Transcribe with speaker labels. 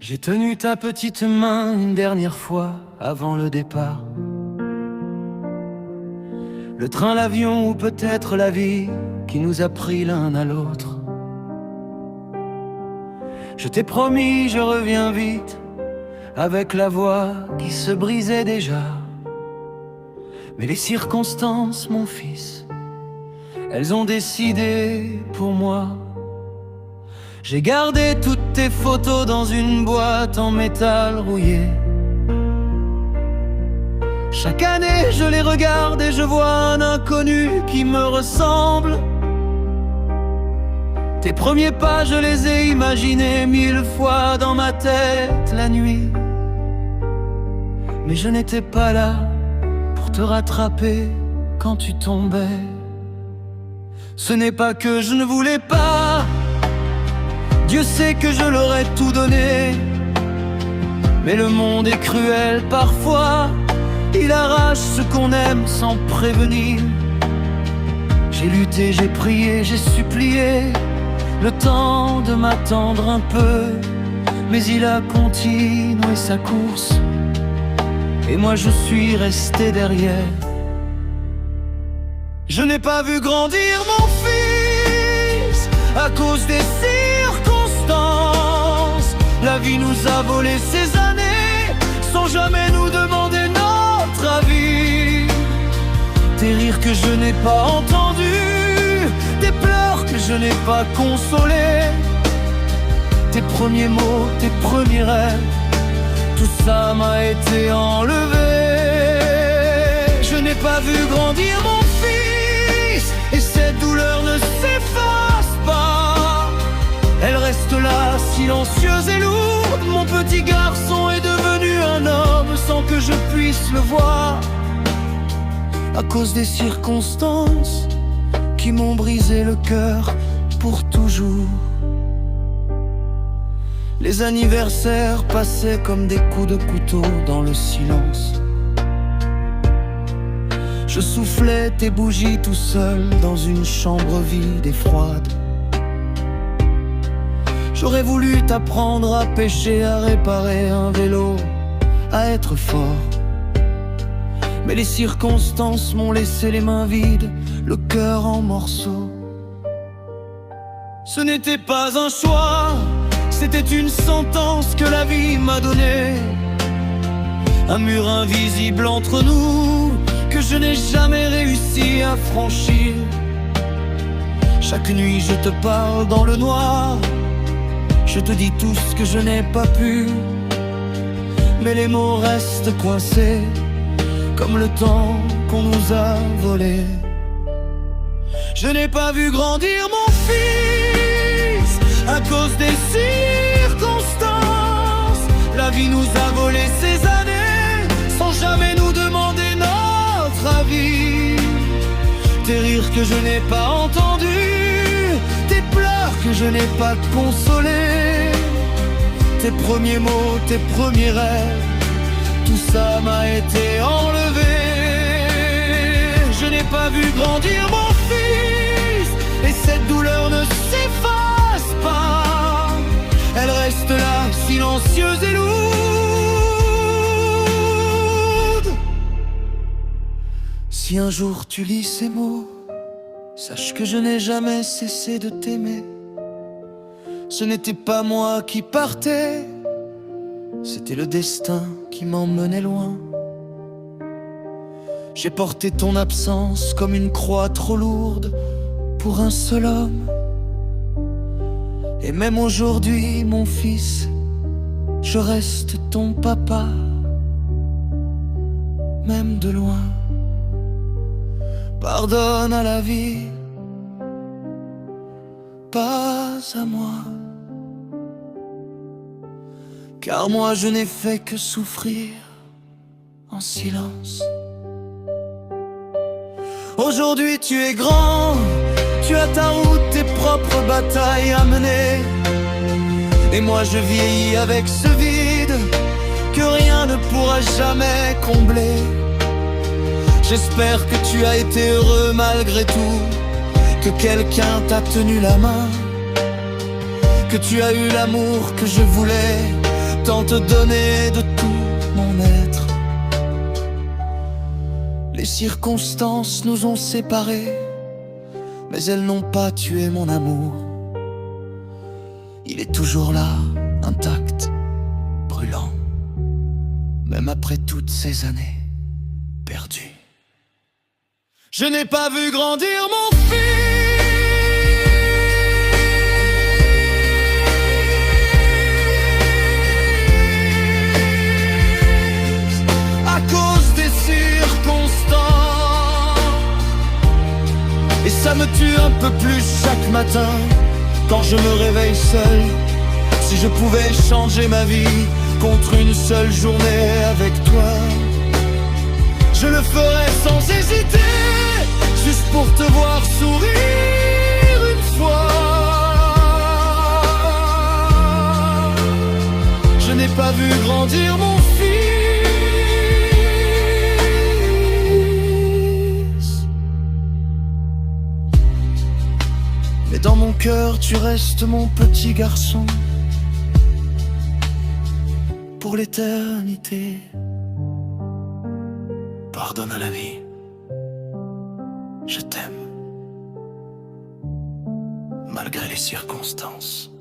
Speaker 1: J'ai tenu ta petite main une dernière fois avant le départ. Le train, l'avion ou peut-être la vie qui nous a pris l'un à l'autre. Je t'ai promis, je reviens vite, avec la voix qui se brisait déjà. Mais les circonstances, mon fils, elles ont décidé pour moi. J'ai gardé toutes tes photos dans une boîte en métal rouillé. Chaque année je les regarde et je vois un inconnu qui me ressemble. Tes premiers pas je les ai imaginés 1000 fois dans ma tête la nuit. Mais je n'étais pas là pour te rattraper quand tu tombais. Ce n'est pas que je ne voulais pas, Dieu sait que je leur ai tout donné. Mais le monde est cruel parfois, il arrache ce qu'on aime sans prévenir. J'ai lutté, j'ai prié, j'ai supplié le temps de m'attendre un peu. Mais il a continué sa course et moi je suis resté derrière. Je n'ai pas vu grandir mon fils à cause des circonstances. La vie nous a volé ces années sans jamais nous demander notre avis. Tes rires que je n'ai pas entendus, tes pleurs que je n'ai pas consolés, tes premiers mots, tes premiers rêves, tout ça m'a été enlevé. Je n'ai pas vu grandir mon fils et cette douleur ne s'efface pas. Elle reste là, silencieuse et lourde. Mon petit garçon est devenu un homme sans que je puisse le voir, à cause des circonstances qui m'ont brisé le cœur pour toujours. Les anniversaires passaient comme des coups de couteau dans le silence. Je soufflais tes bougies tout seul dans une chambre vide et froide. J'aurais voulu t'apprendre à pêcher, à réparer un vélo, à être fort. Mais les circonstances m'ont laissé les mains vides, le cœur en morceaux. Ce n'était pas un choix, c'était une sentence que la vie m'a donnée. Un mur invisible entre nous que je n'ai jamais réussi à franchir. Chaque nuit je te parle dans le noir, je te dis tout ce que je n'ai pas pu. Mais les mots restent coincés comme le temps qu'on nous a volé. Je n'ai pas vu grandir mon fils à cause des circonstances. La vie nous a volé ces années sans jamais nous demander notre avis. Tes rires que je n'ai pas entendus, tes pleurs que je n'ai pas consolés, tes premiers mots, tes premiers rêves, tout ça m'a été enlevé. Je n'ai pas vu grandir mon fils et cette douleur ne s'efface pas. Elle reste là, silencieuse et lourde. Si un jour tu lis ces mots, sache que je n'ai jamais cessé de t'aimer. Ce n'était pas moi qui partais, c'était le destin qui m'emmenait loin. J'ai porté ton absence comme une croix trop lourde pour un seul homme. Et même aujourd'hui, mon fils, je reste ton papa, même de loin. Pardonne à la vie, pas à moi, car moi je n'ai fait que souffrir en silence. Aujourd'hui tu es grand, tu as ta route, tes propres batailles à mener. Et moi je vieillis avec ce vide que rien ne pourra jamais combler. J'espère que tu as été heureux malgré tout, que quelqu'un t'a tenu la main, que tu as eu l'amour que je voulais, tant te donner de tout mon être. Les circonstances nous ont séparés, mais elles n'ont pas tué mon amour. Il est toujours là, intact, brûlant, même après toutes ces années perdues. Je n'ai pas vu grandir mon fils à cause des circonstances, et ça me tue un peu plus chaque matin quand je me réveille seul. Si je pouvais changer ma vie contre une seule journée avec toi, je le ferais sans hésiter, juste pour te voir sourire une fois. Je n'ai pas vu grandir mon fils, mais dans mon cœur tu restes mon petit garçon pour l'éternité. Pardonne à la vie, je t'aime, malgré les circonstances.